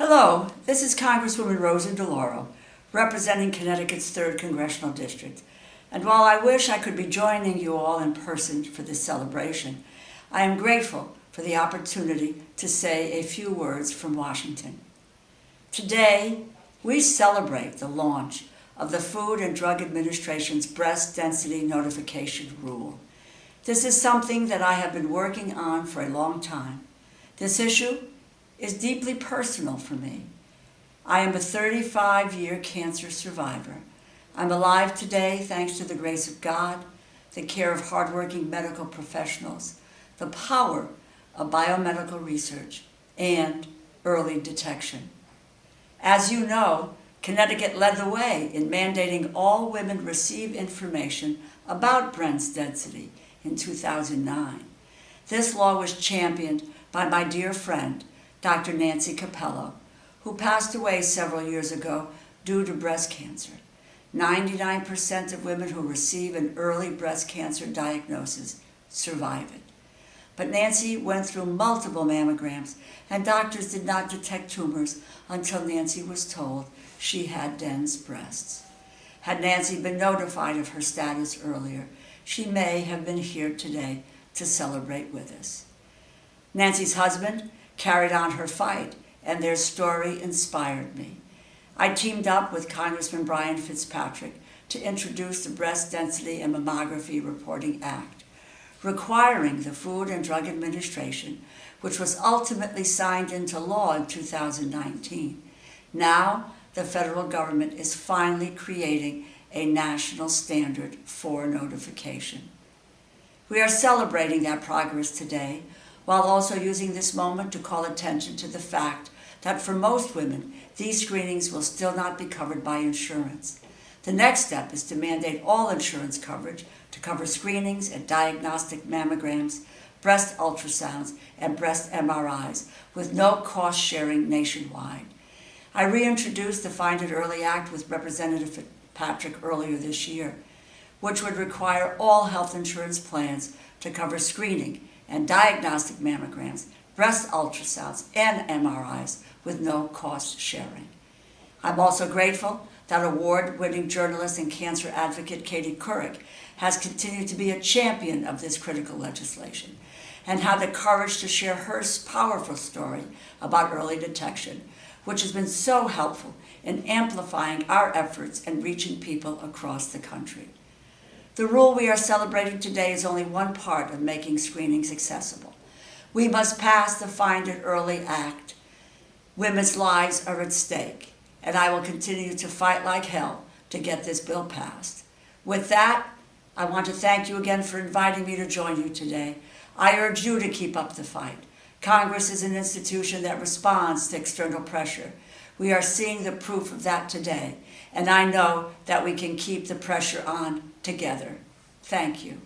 Hello, this is Congresswoman Rosa DeLauro, representing Connecticut's 3rd Congressional District. And while I wish I could be joining you all in person for this celebration, I am grateful for the opportunity to say a few words from Washington. Today, we celebrate the launch of the Food and Drug Administration's Breast Density Notification Rule. This is something that I have been working on for a long time. This issue is deeply personal for me. I am a 35-year cancer survivor. I'm alive today thanks to the grace of God, the care of hardworking medical professionals, the power of biomedical research, and early detection. As you know, Connecticut led the way in mandating all women receive information about breast density in 2009. This law was championed by my dear friend, Dr. Nancy Capello, who passed away several years ago due to breast cancer. 99% of women who receive an early breast cancer diagnosis survive it. But Nancy went through multiple mammograms, and doctors did not detect tumors until Nancy was told she had dense breasts. Had Nancy been notified of her status earlier, she may have been here today to celebrate with us. Nancy's husband carried on her fight, and their story inspired me. I teamed up with Congressman Brian Fitzpatrick to introduce the Breast Density and Mammography Reporting Act, requiring the Food and Drug Administration, which was ultimately signed into law in 2019. Now, the federal government is finally creating a national standard for notification. We are celebrating that progress today, while also using this moment to call attention to the fact that for most women, these screenings will still not be covered by insurance. The next step is to mandate all insurance coverage to cover screenings and diagnostic mammograms, breast ultrasounds, and breast MRIs with no cost sharing nationwide. I reintroduced the Find It Early Act with Representative Patrick earlier this year, which would require all health insurance plans to cover screening and diagnostic mammograms, breast ultrasounds, and MRIs with no cost sharing. I'm also grateful that award-winning journalist and cancer advocate Katie Couric has continued to be a champion of this critical legislation and had the courage to share her powerful story about early detection, which has been so helpful in amplifying our efforts and reaching people across the country. The rule we are celebrating today is only one part of making screenings accessible. We must pass the Find It Early Act. Women's lives are at stake, and I will continue to fight like hell to get this bill passed. With that, I want to thank you again for inviting me to join you today. I urge you to keep up the fight. Congress is an institution that responds to external pressure. We are seeing the proof of that today, and I know that we can keep the pressure on together. Thank you.